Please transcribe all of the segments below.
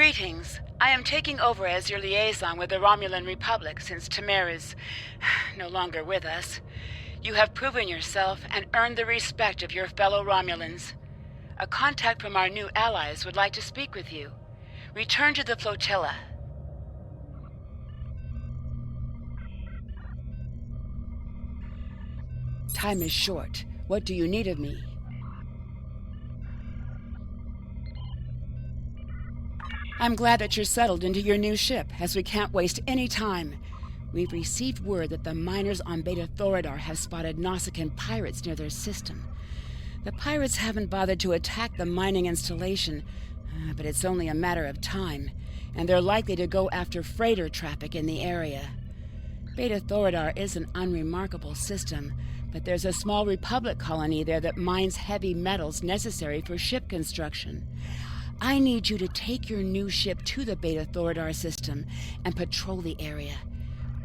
Greetings. I am taking over as your liaison with the Romulan Republic since Tamir is no longer with us. You have proven yourself and earned the respect of your fellow Romulans. A contact from our new allies would like to speak with you. Return to the flotilla. Time is short. What do you need of me? I'm glad that you're settled into your new ship, as we can't waste any time. We've received word that the miners on Beta Thoridar have spotted Nausicaan pirates near their system. The pirates haven't bothered to attack the mining installation, but it's only a matter of time, and they're likely to go after freighter traffic in the area. Beta Thoridar is an unremarkable system, but there's a small Republic colony there that mines heavy metals necessary for ship construction. I need you to take your new ship to the Beta Thoridar system and patrol the area.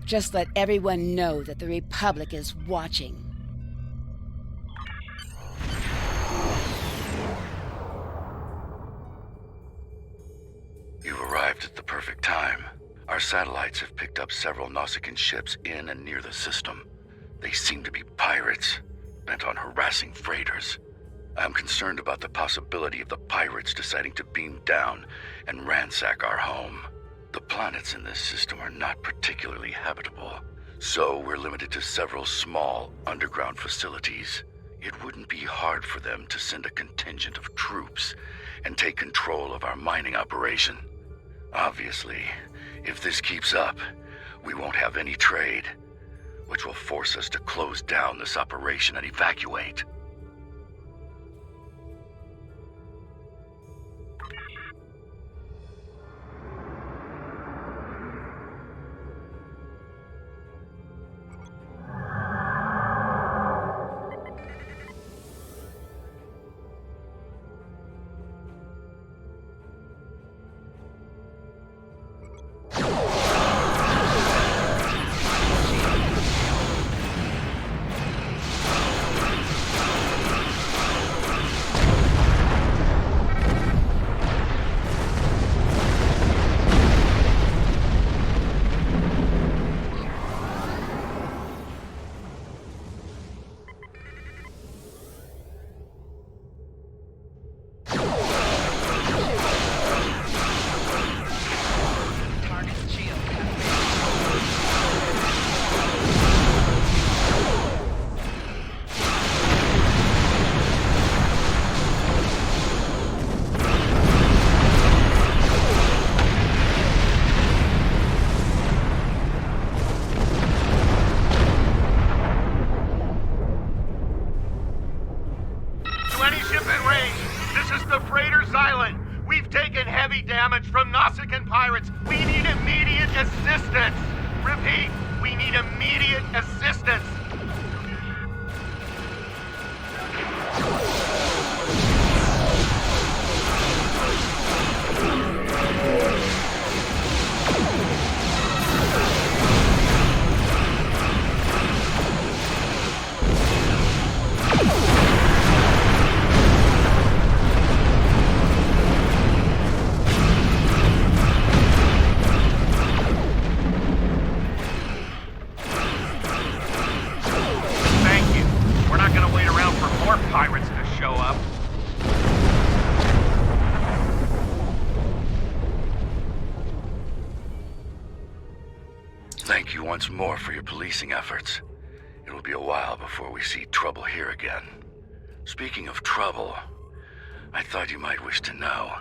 Just let everyone know that the Republic is watching. You've arrived at the perfect time. Our satellites have picked up several Nausicaan ships in and near the system. They seem to be pirates, bent on harassing freighters. I'm concerned about the possibility of the pirates deciding to beam down and ransack our home. The planets in this system are not particularly habitable, so we're limited to several small underground facilities. It wouldn't be hard for them to send a contingent of troops and take control of our mining operation. Obviously, if this keeps up, we won't have any trade, which will force us to close down this operation and evacuate. Damage from Nausicaan pirates. We need immediate assistance. Repeat, we need immediate assistance. Pirates to show up. Thank you once more for your policing efforts. It'll be a while before we see trouble here again. Speaking of trouble, I thought you might wish to know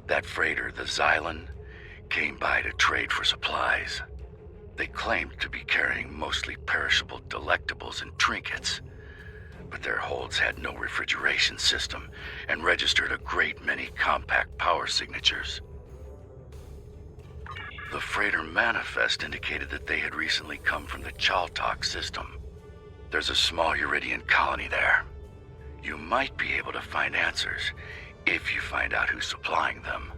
that freighter, the Xylan, came by to trade for supplies. They claimed to be carrying mostly perishable delectables and trinkets, but their holds had no refrigeration system and registered a great many compact power signatures. The freighter manifest indicated that they had recently come from the Chaltok system. There's a small Uridian colony there. You might be able to find answers if you find out who's supplying them.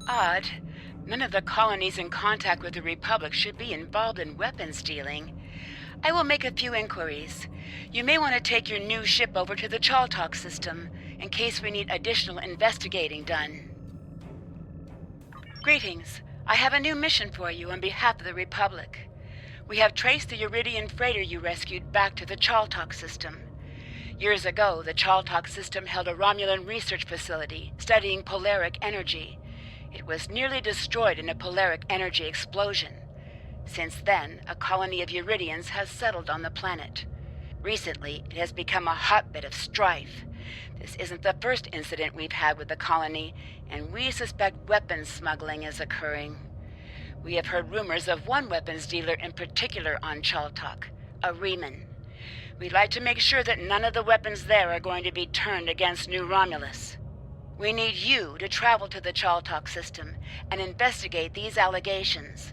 Odd, None of the colonies in contact with the Republic should be involved in weapons dealing. I will make a few inquiries. You may want to take your new ship over to the Chaltok system, in case we need additional investigating done. Greetings. I have a new mission for you on behalf of the Republic. We have traced the Uridian freighter you rescued back to the Chaltok system. Years ago, the Chaltok system held a Romulan research facility studying polaric energy. It was nearly destroyed in a polaric energy explosion. Since then, a colony of Uridians has settled on the planet. Recently, it has become a hotbed of strife. This isn't the first incident we've had with the colony, and we suspect weapons smuggling is occurring. We have heard rumors of one weapons dealer in particular on Chaltok, a Reman. We'd like to make sure that none of the weapons there are going to be turned against New Romulus. We need you to travel to the Chaltok system and investigate these allegations.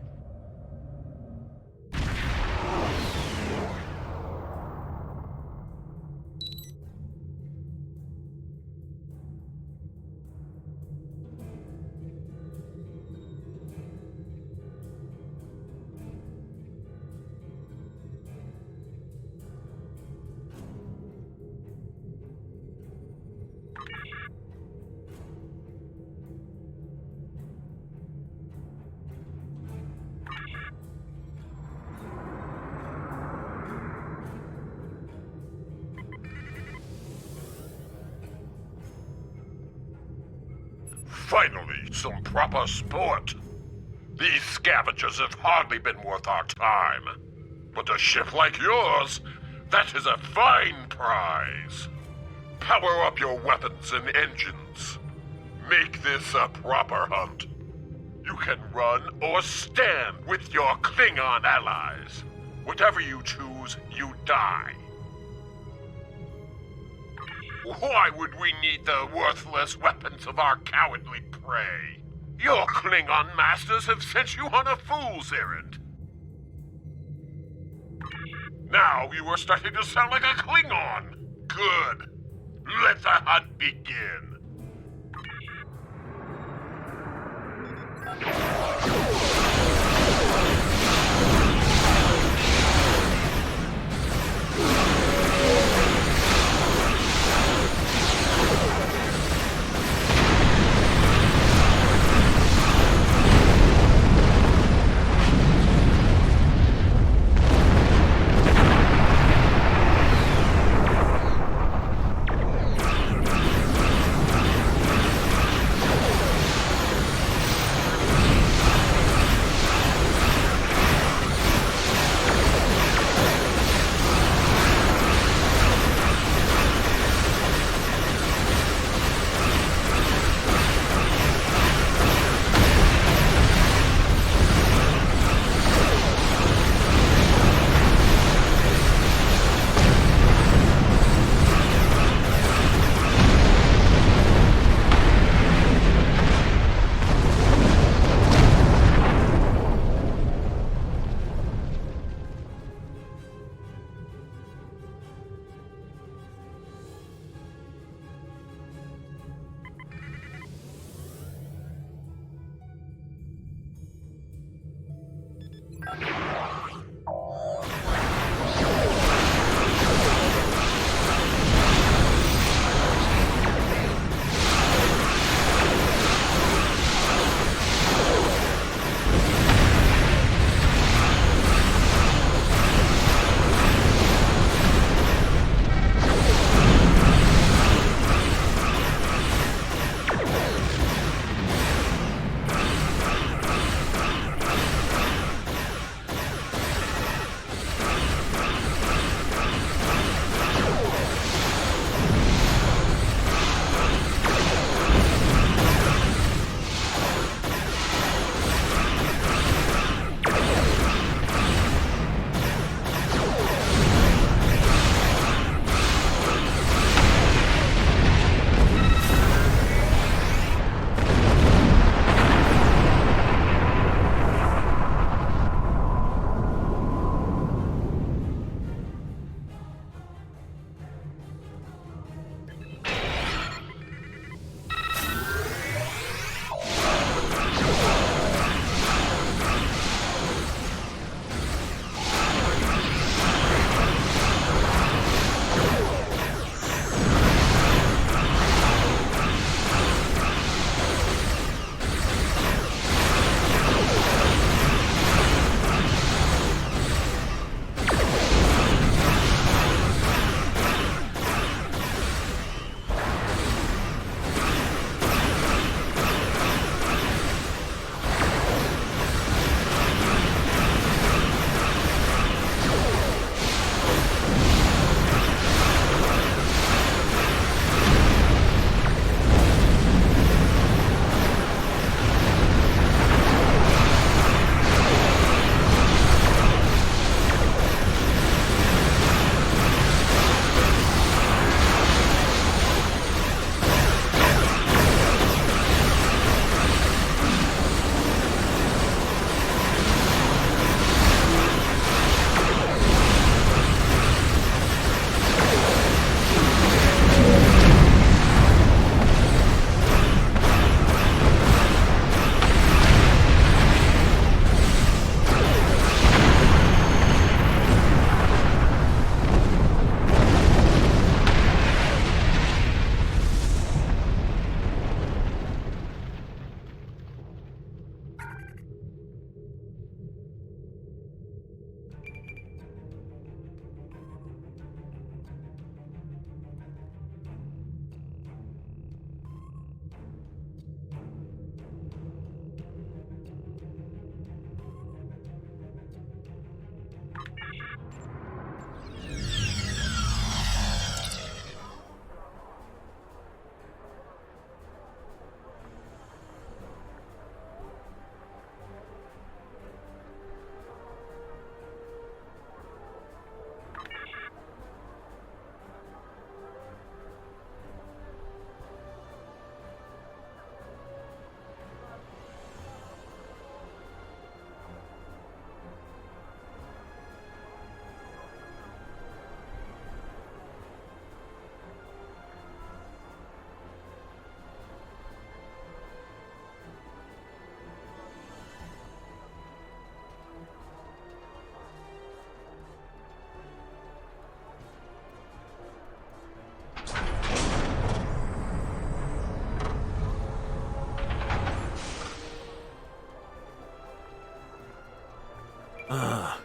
Finally, some proper sport. These scavengers have hardly been worth our time. But a ship like yours, that is a fine prize. Power up your weapons and engines. Make this a proper hunt. You can run or stand with your Klingon allies. Whatever you choose, you die. Why would we need the worthless weapons of our cowardly prey? Your Klingon masters have sent you on a fool's errand. Now you are starting to sound like a Klingon. Good. Let the hunt begin.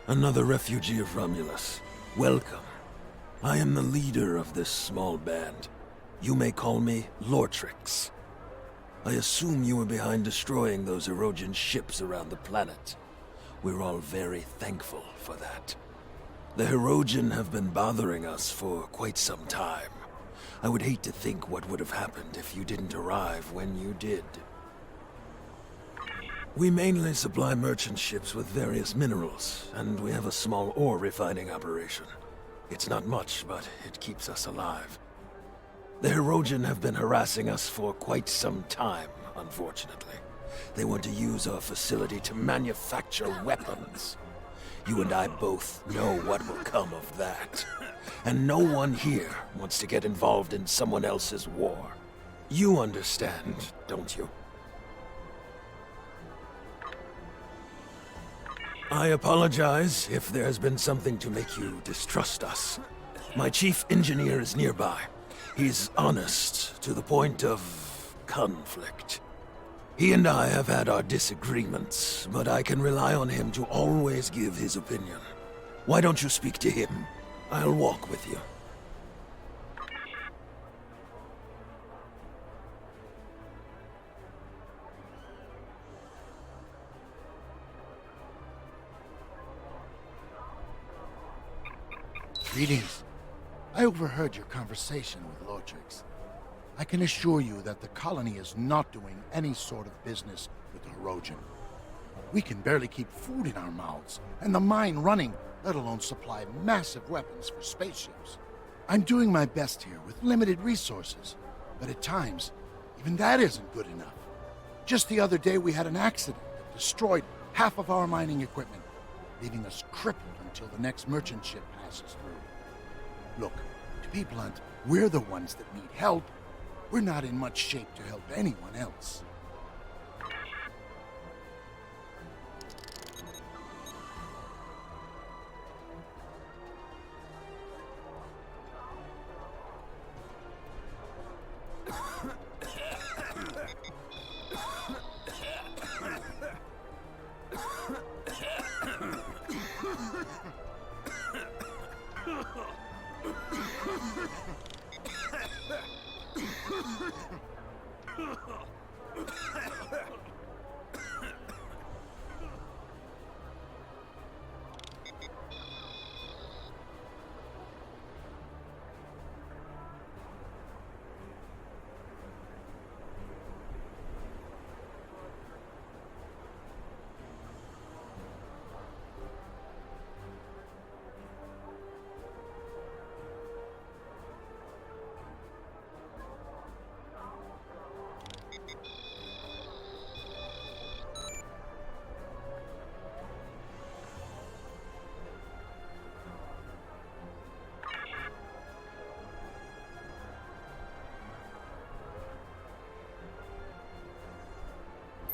Another refugee of Romulus. Welcome. I am the leader of this small band. You may call me Lortrix. I assume you were behind destroying those Erogen ships around the planet. We're all very thankful for that. The Erogen have been bothering us for quite some time. I would hate to think what would have happened if you didn't arrive when you did. We mainly supply merchant ships with various minerals, and we have a small ore refining operation. It's not much, but it keeps us alive. The Erogen have been harassing us for quite some time, unfortunately. They want to use our facility to manufacture weapons. You and I both know what will come of that. And no one here wants to get involved in someone else's war. You understand, don't you? I apologize if there has been something to make you distrust us. My chief engineer is nearby. He's honest to the point of conflict. He and I have had our disagreements, but I can rely on him to always give his opinion. Why don't you speak to him? I'll walk with you. Greetings. I overheard your conversation with Lortrix. I can assure you that the colony is not doing any sort of business with the Erogen. We can barely keep food in our mouths, and the mine running, let alone supply massive weapons for spaceships. I'm doing my best here with limited resources, but at times, even that isn't good enough. Just the other day we had an accident that destroyed half of our mining equipment, leaving us crippled until the next merchant ship passes through. Look, to be blunt, we're the ones that need help. We're not in much shape to help anyone else.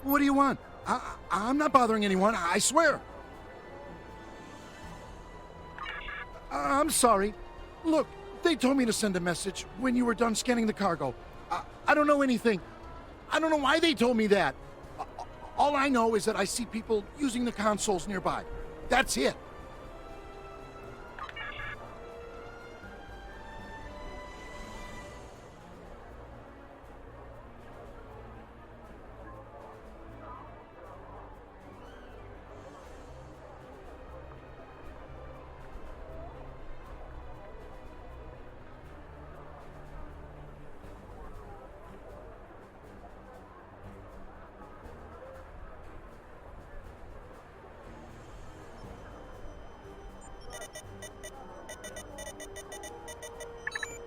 What do you want? I'm not bothering anyone, I swear. I'm sorry. Look, they told me to send a message when you were done scanning the cargo. I don't know anything. I don't know why they told me that. All I know is that I see people using the consoles nearby. That's it.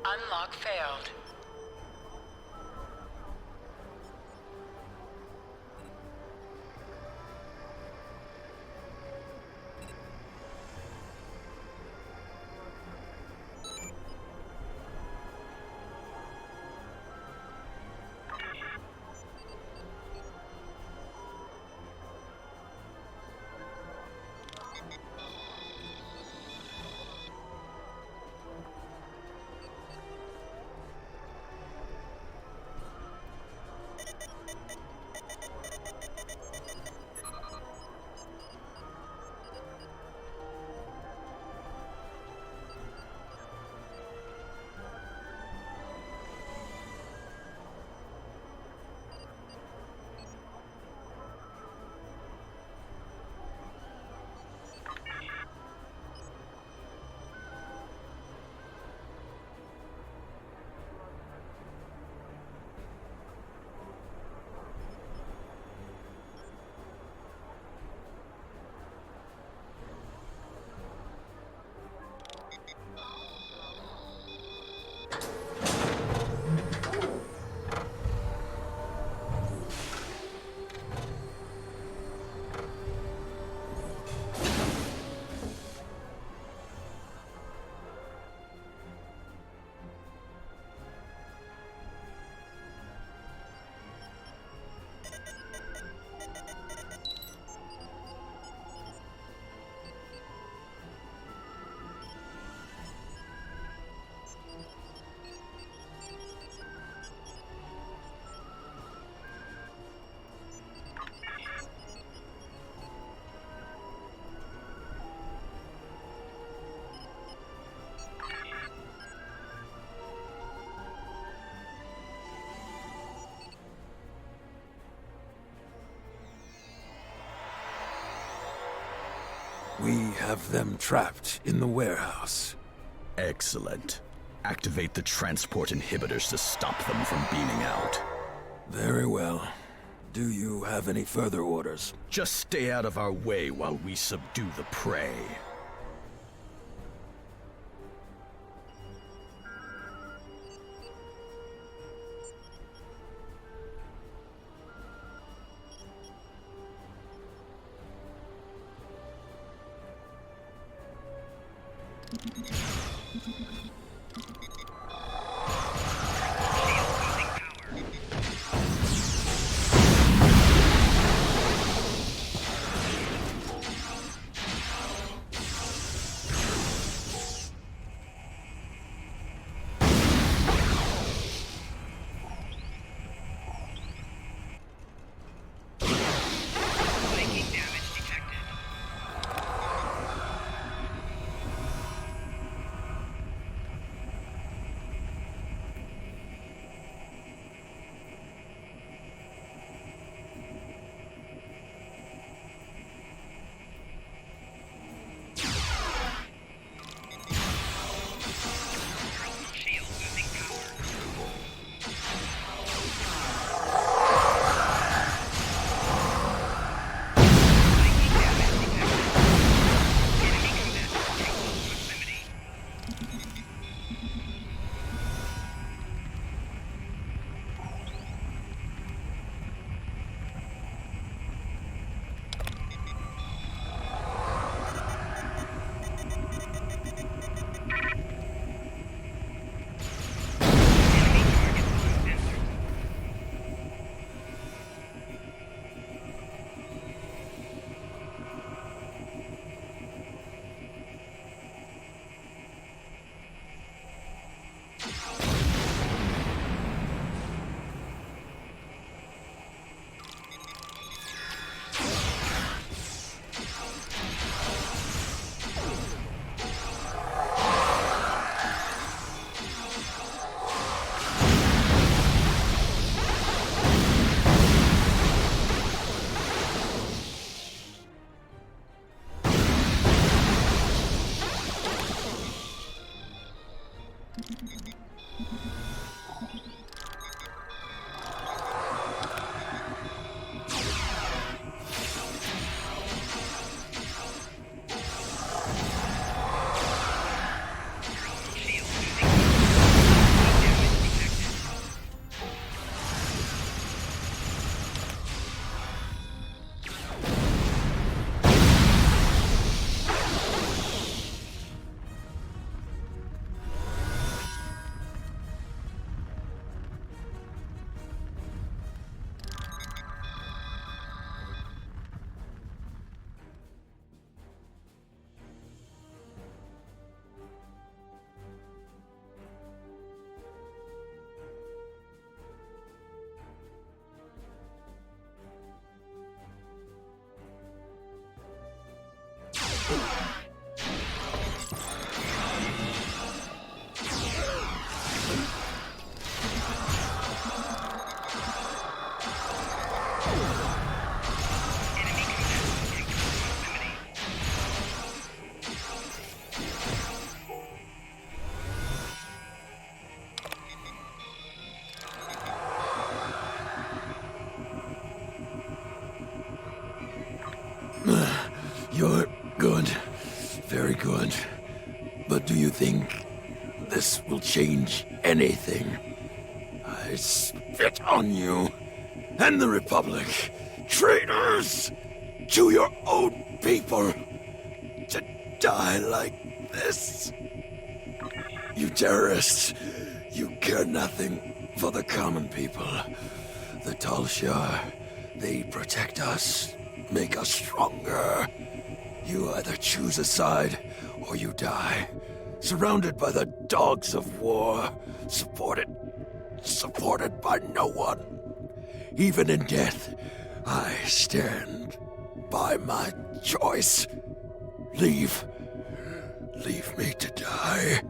Unlock failed. We have them trapped in the warehouse. Excellent. Activate the transport inhibitors to stop them from beaming out. Very well. Do you have any further orders? Just stay out of our way while we subdue the prey. You're good. Very good. But do you think this will change anything? I spit on you and the Republic. Traitors! To your own people! To die like this! You terrorists! You care nothing for the common people. The Talshar, they protect us, make us stronger. You either choose a side, or you die. Surrounded by the dogs of war, supported by no one. Even in death, I stand by my choice. Leave me to die.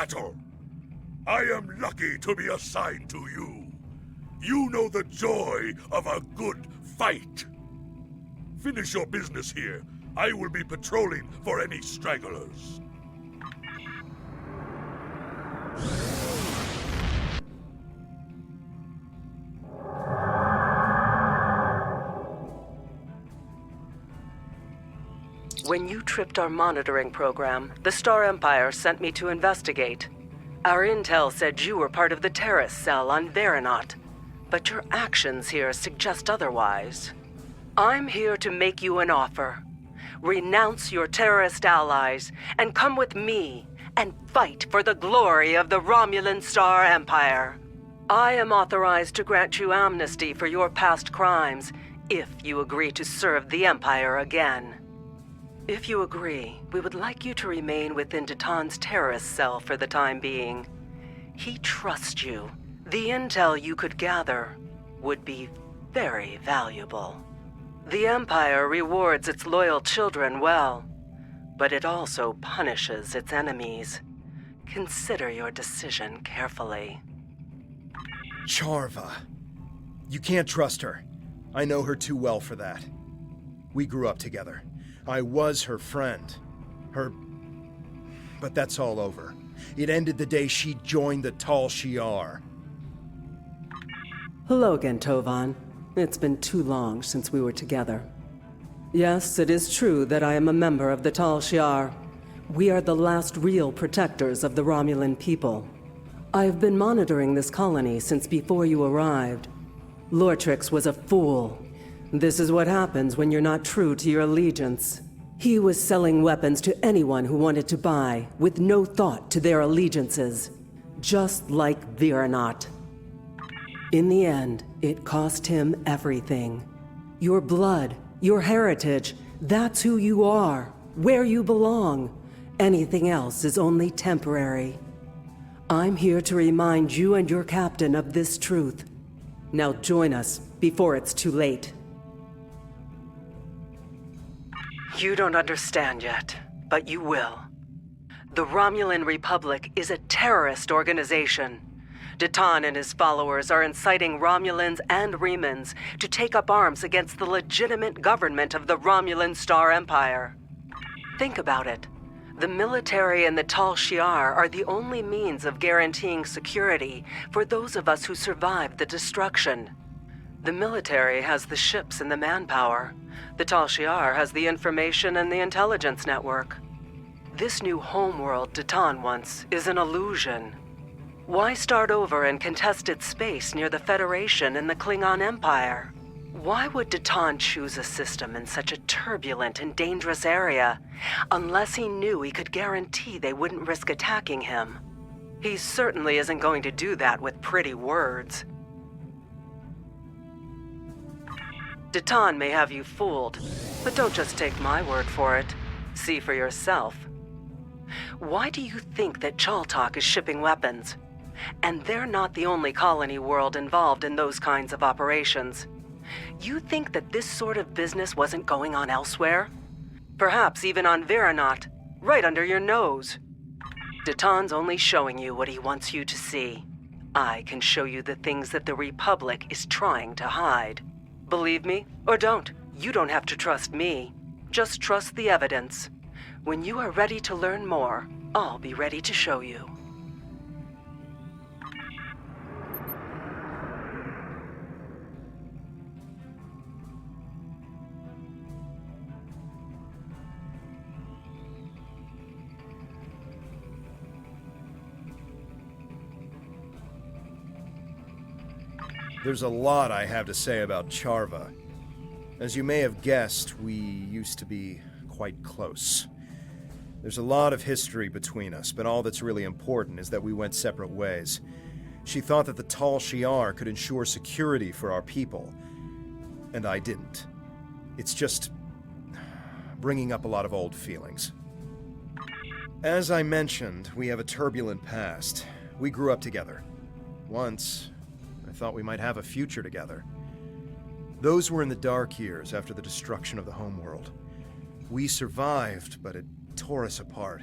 battle. I am lucky to be assigned to you. You know the joy of a good fight. Finish your business here. I will be patrolling for any stragglers. When you tripped our monitoring program, the Star Empire sent me to investigate. Our intel said you were part of the terrorist cell on Veranot, but your actions here suggest otherwise. I'm here to make you an offer. Renounce your terrorist allies and come with me and fight for the glory of the Romulan Star Empire. I am authorized to grant you amnesty for your past crimes if you agree to serve the Empire again. If you agree, we would like you to remain within Tovan's terrorist cell for the time being. He trusts you. The intel you could gather would be very valuable. The Empire rewards its loyal children well, but it also punishes its enemies. Consider your decision carefully. Charva. You can't trust her. I know her too well for that. We grew up together. I was her friend. But that's all over. It ended the day she joined the Tal Shiar. Hello again, Tovan. It's been too long since we were together. Yes, it is true that I am a member of the Tal Shiar. We are the last real protectors of the Romulan people. I have been monitoring this colony since before you arrived. Lortrix was a fool. This is what happens when you're not true to your allegiance. He was selling weapons to anyone who wanted to buy, with no thought to their allegiances. Just like Veranot. In the end, it cost him everything. Your blood, your heritage, that's who you are, where you belong. Anything else is only temporary. I'm here to remind you and your captain of this truth. Now join us before it's too late. You don't understand yet, but you will. The Romulan Republic is a terrorist organization. Tovan and his followers are inciting Romulans and Remans to take up arms against the legitimate government of the Romulan Star Empire. Think about it. The military and the Tal Shiar are the only means of guaranteeing security for those of us who survived the destruction. The military has the ships and the manpower. The Tal Shiar has the information and the intelligence network. This new homeworld Tovan wants is an illusion. Why start over in contested space near the Federation and the Klingon Empire? Why would Tovan choose a system in such a turbulent and dangerous area, unless he knew he could guarantee they wouldn't risk attacking him? He certainly isn't going to do that with pretty words. Tovan may have you fooled, but don't just take my word for it. See for yourself. Why do you think that Chaltok is shipping weapons? And they're not the only colony world involved in those kinds of operations. You think that this sort of business wasn't going on elsewhere? Perhaps even on Veranot, right under your nose. Tovan's only showing you what he wants you to see. I can show you the things that the Republic is trying to hide. Believe me, or don't. You don't have to trust me. Just trust the evidence. When you are ready to learn more, I'll be ready to show you. There's a lot I have to say about Charva. As you may have guessed, we used to be quite close. There's a lot of history between us, but all that's really important is that we went separate ways. She thought that the Tal Shiar could ensure security for our people, and I didn't. It's just bringing up a lot of old feelings. As I mentioned, we have a turbulent past. We grew up together. Once, I thought we might have a future together. Those were in the dark years after the destruction of the homeworld. We survived, but it tore us apart.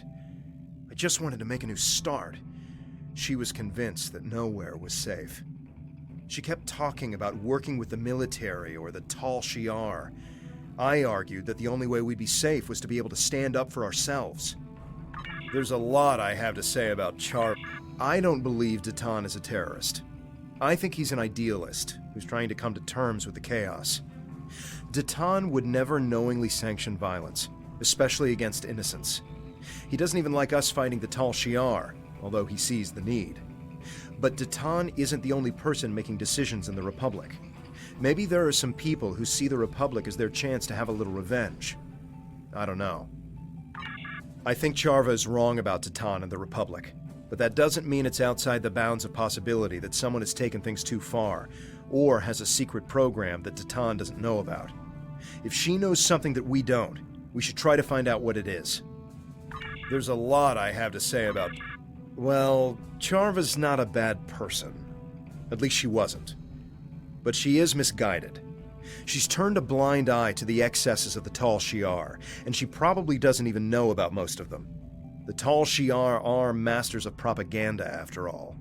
I just wanted to make a new start. She was convinced that nowhere was safe. She kept talking about working with the military or the Tal Shiar. I argued that the only way we'd be safe was to be able to stand up for ourselves. There's a lot I have to say about Char. I don't believe Datan is a terrorist. I think he's an idealist who's trying to come to terms with the chaos. Datan would never knowingly sanction violence, especially against innocents. He doesn't even like us fighting the Tal Shiar, although he sees the need. But Datan isn't the only person making decisions in the Republic. Maybe there are some people who see the Republic as their chance to have a little revenge. I don't know. I think Charva is wrong about Datan and the Republic, but that doesn't mean it's outside the bounds of possibility that someone has taken things too far, or has a secret program that Datan doesn't know about. If she knows something that we don't, we should try to find out what it is. There's a lot I have to say about... Well, Charva's not a bad person. At least she wasn't. But she is misguided. She's turned a blind eye to the excesses of the Tal Shiar, and she probably doesn't even know about most of them. The Tal Shiar are masters of propaganda, after all.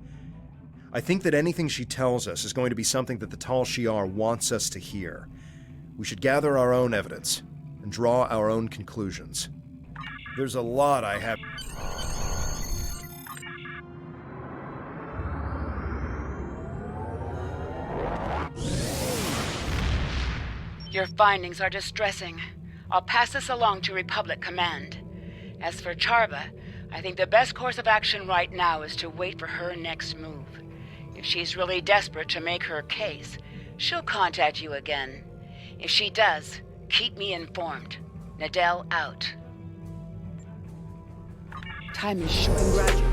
I think that anything she tells us is going to be something that the Tal Shiar wants us to hear. We should gather our own evidence and draw our own conclusions. There's a lot I have... Your findings are distressing. I'll pass this along to Republic Command. As for Charva, I think the best course of action right now is to wait for her next move. If she's really desperate to make her case, she'll contact you again. If she does, keep me informed. Nadell out. Time is short.